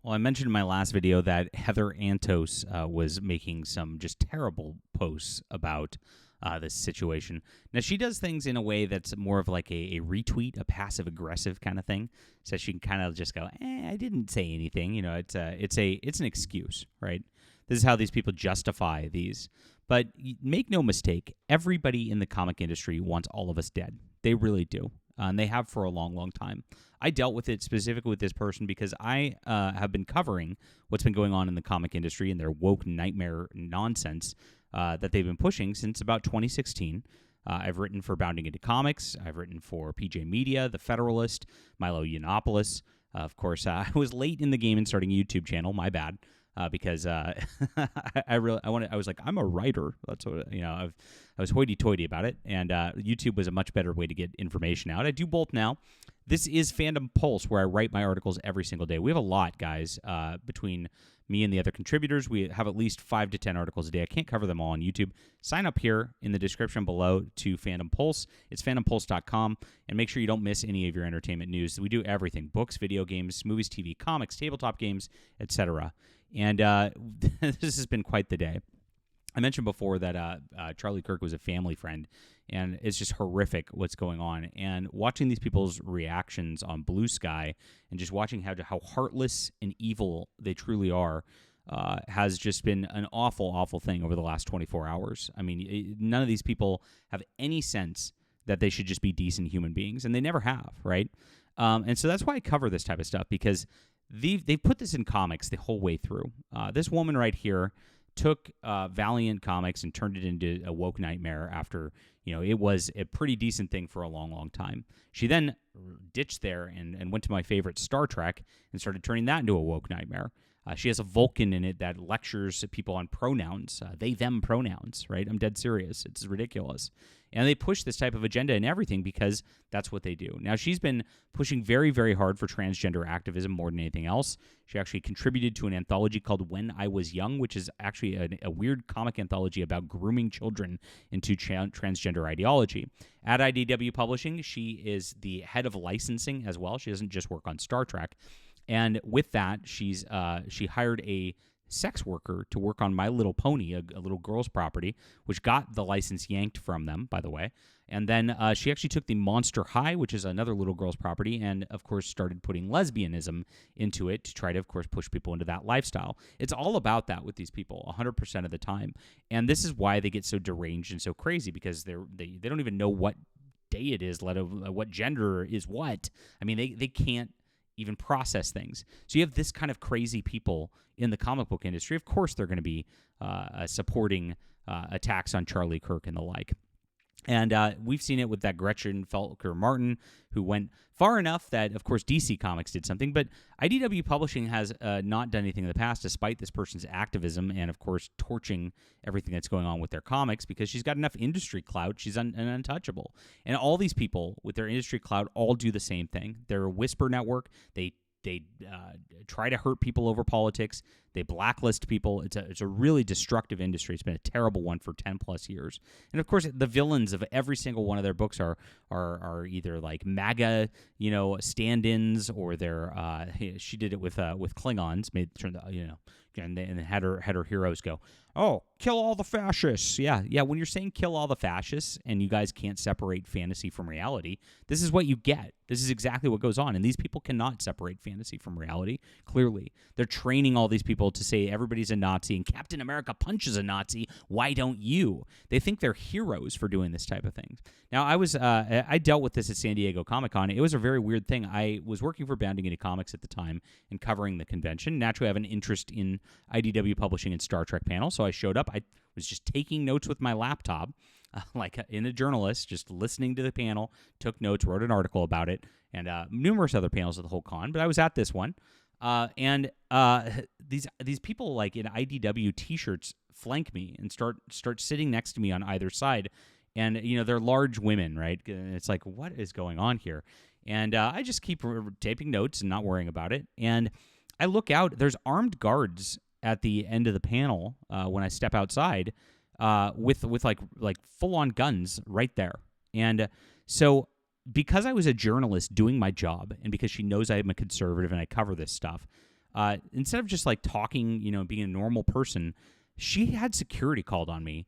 Well, I mentioned in my last video that Heather Antos was making some just terrible posts about this situation. Now, she does things in a way that's more of like a retweet, a passive-aggressive kind of thing. So she can kind of just go, I didn't say anything. You know, it's an excuse, right? This is how these people justify these. But make no mistake, everybody in the comic industry wants all of us dead. They really do. And they have for a long, long time. I dealt with it specifically with this person because I have been covering what's been going on in the comic industry and their woke nightmare nonsense that they've been pushing since about 2016. I've written for Bounding Into Comics. I've written for PJ Media, The Federalist, Milo Yiannopoulos. Of course, I was late in the game in starting a YouTube channel. My bad. Because I was like, I'm a writer. That's what, I was hoity-toity about it, and YouTube was a much better way to get information out. I do both now. This is Fandom Pulse, where I write my articles every single day. We have a lot, guys, between me and the other contributors. We have at least 5 to 10 articles a day. I can't cover them all on YouTube. Sign up here in the description below to Fandom Pulse. It's fandompulse.com, and make sure you don't miss any of your entertainment news. We do everything: books, video games, movies, TV, comics, tabletop games, etc. And this has been quite the day. I mentioned before that Charlie Kirk was a family friend, and it's just horrific what's going on. And watching these people's reactions on Blue Sky and just watching how heartless and evil they truly are has just been an awful, awful thing over the last 24 hours. I mean, none of these people have any sense that they should just be decent human beings, and they never have, right? And so that's why I cover this type of stuff, because they've put this in comics the whole way through. This woman right here took Valiant Comics and turned it into a woke nightmare after, it was a pretty decent thing for a long, long time. She then ditched there and went to my favorite Star Trek and started turning that into a woke nightmare. She has a Vulcan in it that lectures people on pronouns, they, them pronouns, right? I'm dead serious. It's ridiculous. And they push this type of agenda in everything because that's what they do. Now, she's been pushing very, very hard for transgender activism more than anything else. She actually contributed to an anthology called When I Was Young, which is actually a weird comic anthology about grooming children into transgender ideology. At IDW Publishing, she is the head of licensing as well. She doesn't just work on Star Trek. And with that, she hired a sex worker to work on My Little Pony, a little girl's property, which got the license yanked from them, by the way. And then she actually took the Monster High, which is another little girl's property, and, of course, started putting lesbianism into it to try to, of course, push people into that lifestyle. It's all about that with these people 100% of the time. And this is why they get so deranged and so crazy, because they don't even know what day it is, let alone what gender is what. I mean, they can't even process things. So you have this kind of crazy people in the comic book industry. Of course, they're going to be supporting attacks on Charlie Kirk and the like. And we've seen it with that Gretchen Felker Martin, who went far enough that, of course, DC Comics did something. But IDW Publishing has not done anything in the past, despite this person's activism and, of course, torching everything that's going on with their comics, because she's got enough industry clout. She's an untouchable. And all these people with their industry clout all do the same thing. They're a whisper network. They try to hurt people over politics. They blacklist people. It's a really destructive industry. It's been a terrible one for 10 plus years. And of course, the villains of every single one of their books are either like MAGA, stand-ins, or they're she did it with Klingons, and had her heroes go, oh, kill all the fascists. Yeah. When you're saying kill all the fascists and you guys can't separate fantasy from reality, this is what you get. This is exactly what goes on. And these people cannot separate fantasy from reality, clearly. They're training all these people to say everybody's a Nazi and Captain America punches a Nazi. Why don't you? They think they're heroes for doing this type of thing. Now, I dealt with this at San Diego Comic-Con. It was a very weird thing. I was working for Bounding Into Comics at the time and covering the convention. Naturally, I have an interest in IDW Publishing and Star Trek panel, so I showed up. I was just taking notes with my laptop, like in a journalist, just listening to the panel, took notes, wrote an article about it, and numerous other panels of the whole con. But I was at this one, and these people like in IDW T-shirts flank me and start sitting next to me on either side, and they're large women, right? And it's like, what is going on here? And I just keep taping notes and not worrying about it. And I look out. There's armed guards at the end of the panel when I step outside with like full-on guns right there. And so because I was a journalist doing my job, and because she knows I am a conservative and I cover this stuff, instead of just like talking, being a normal person, she had security called on me.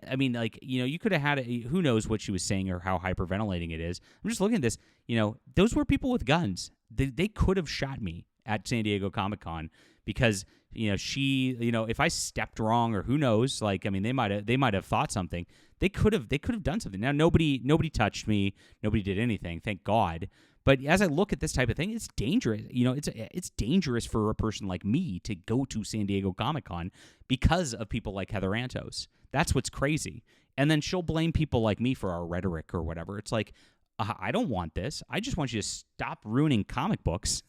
I mean, like, you could have had who knows what she was saying or how hyperventilating it is. I'm just looking at this. Those were people with guns. They could have shot me at San Diego Comic-Con because she, if I stepped wrong or who knows, like, I mean, they might have thought something. They could have done something. Now nobody touched me. Nobody did anything. Thank God. But as I look at this type of thing, it's dangerous. It's dangerous for a person like me to go to San Diego Comic-Con because of people like Heather Antos. That's what's crazy. And then she'll blame people like me for our rhetoric or whatever. It's like, I don't want this. I just want you to stop ruining comic books.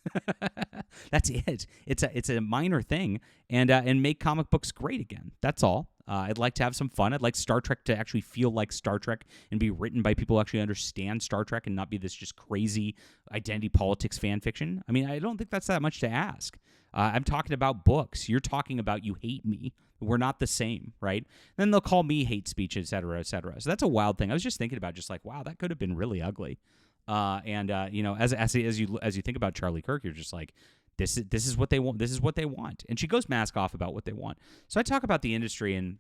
That's it. It's a minor thing, and make comic books great again. That's all. I'd like to have some fun. I'd like Star Trek to actually feel like Star Trek and be written by people who actually understand Star Trek and not be this just crazy identity politics fan fiction. I mean, I don't think that's that much to ask. I'm talking about books. You're talking about you hate me. We're not the same, right? Then they'll call me hate speech, et cetera, et cetera. So that's a wild thing. I was just thinking about just like, wow, that could have been really ugly. As you think about Charlie Kirk, you're just like, this is what they want. This is what they want. And she goes mask off about what they want. So I talk about the industry, and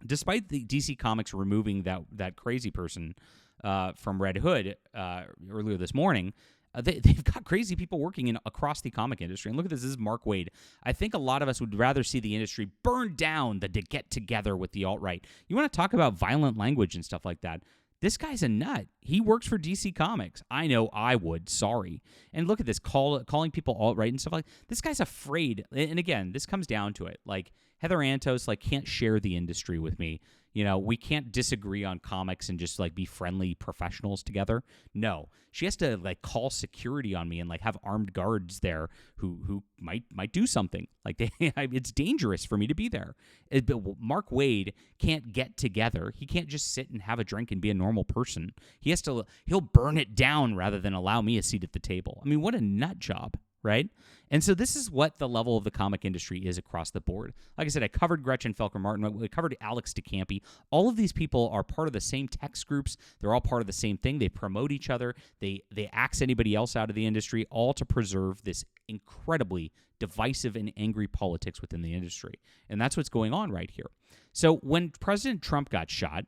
despite the DC Comics removing that crazy person from Red Hood earlier this morning, they've got crazy people working across the comic industry. And look at this. This is Mark Waid. I think a lot of us would rather see the industry burn down than to get together with the alt-right. You want to talk about violent language and stuff like that. This guy's a nut. He works for DC Comics. I know I would. Sorry. And look at this, calling people alt-right and stuff like that. This guy's afraid. And again, this comes down to it. Like, Heather Antos, like, can't share the industry with me. We can't disagree on comics and just, like, be friendly professionals together. No. She has to, like, call security on me and, like, have armed guards there who might do something. Like, it's dangerous for me to be there. But Mark Waid can't get together. He can't just sit and have a drink and be a normal person. He'll burn it down rather than allow me a seat at the table. I mean, what a nut job. Right? And so this is what the level of the comic industry is across the board. Like I said, I covered Gretchen Felker-Martin. We covered Alex DeCampi. All of these people are part of the same text groups. They're all part of the same thing. They promote each other. They axe anybody else out of the industry, all to preserve this incredibly divisive and angry politics within the industry. And that's what's going on right here. So when President Trump got shot,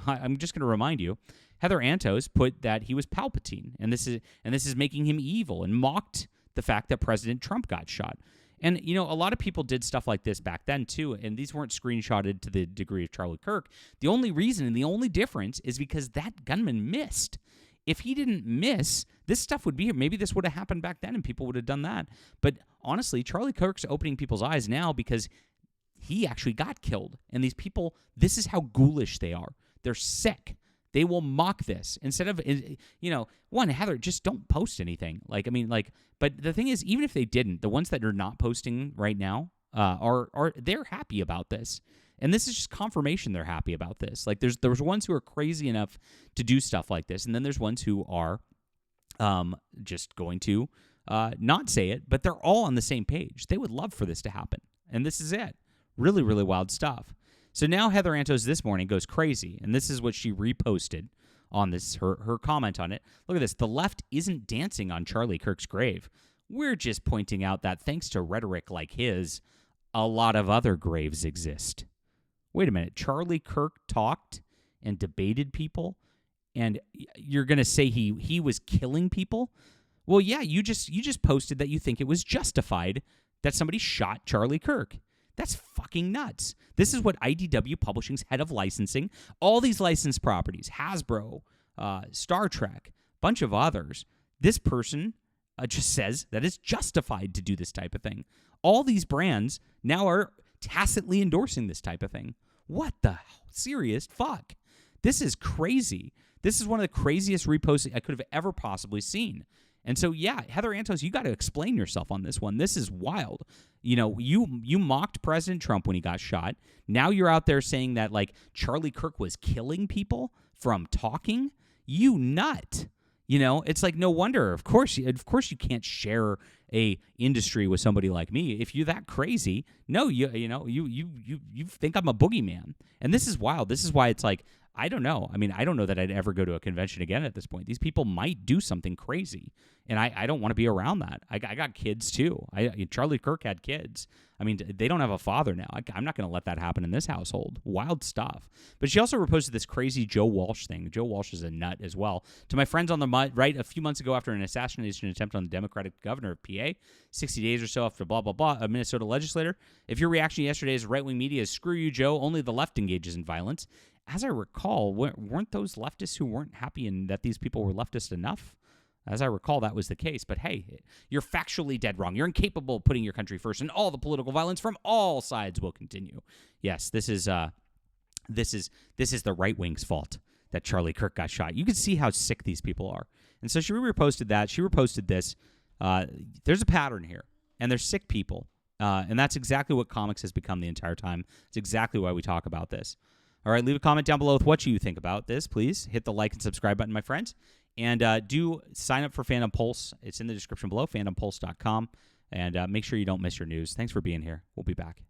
I'm just going to remind you, Heather Antos put that he was Palpatine, and this is making him evil, and mocked the fact that President Trump got shot. And, a lot of people did stuff like this back then, too, and these weren't screenshotted to the degree of Charlie Kirk. The only reason and the only difference is because that gunman missed. If he didn't miss, this stuff would be here. Maybe this would have happened back then and people would have done that. But honestly, Charlie Kirk's opening people's eyes now because he actually got killed. And these people, this is how ghoulish they are. They're sick. They will mock this instead of, Heather, just don't post anything. But the thing is, even if they didn't, the ones that are not posting right now they're happy about this. And this is just confirmation they're happy about this. Like there's ones who are crazy enough to do stuff like this. And then there's ones who are just going to not say it, but they're all on the same page. They would love for this to happen. And this is it. Really, really wild stuff. So now Heather Antos this morning goes crazy, and this is what she reposted on this, her comment on it. Look at this. The left isn't dancing on Charlie Kirk's grave. We're just pointing out that thanks to rhetoric like his, a lot of other graves exist. Wait a minute. Charlie Kirk talked and debated people, and you're going to say he was killing people? Well, yeah, you just posted that you think it was justified that somebody shot Charlie Kirk. That's fucking nuts. This is what IDW Publishing's head of licensing, all these licensed properties, Hasbro, Star Trek, bunch of others, this person just says that it's justified to do this type of thing. All these brands now are tacitly endorsing this type of thing. What the serious fuck? This is crazy. This is one of the craziest reposts I could have ever possibly seen. And so, yeah, Heather Antos, you got to explain yourself on this one. This is wild. You mocked President Trump when he got shot. Now you're out there saying that, like, Charlie Kirk was killing people from talking. You nut. It's like, no wonder. Of course you can't share a industry with somebody like me. If you're that crazy, no, you think I'm a boogeyman. And this is wild. This is why it's like, I don't know. I mean, I don't know that I'd ever go to a convention again at this point. These people might do something crazy, and I don't want to be around that. I got kids too. Charlie Kirk had kids. I mean, they don't have a father now. I'm not going to let that happen in this household. Wild stuff. But she also reposted this crazy Joe Walsh thing. Joe Walsh is a nut as well. To my friends on the right, a few months ago after an assassination attempt on the Democratic governor of PA, 60 days or so after blah, blah, blah, a Minnesota legislator. If your reaction yesterday is right-wing media is screw you, Joe, only the left engages in violence. As I recall, weren't those leftists who weren't happy and that these people were leftist enough? As I recall, that was the case. But hey, you're factually dead wrong. You're incapable of putting your country first, and all the political violence from all sides will continue. Yes, this is the right wing's fault that Charlie Kirk got shot. You can see how sick these people are. And so she reposted that. She reposted this. There's a pattern here, and there's sick people. And that's exactly what comics has become the entire time. It's exactly why we talk about this. All right, leave a comment down below with what you think about this, please. Hit the like and subscribe button, my friends. And do sign up for Fandom Pulse. It's in the description below, fandompulse.com. And make sure you don't miss your news. Thanks for being here. We'll be back.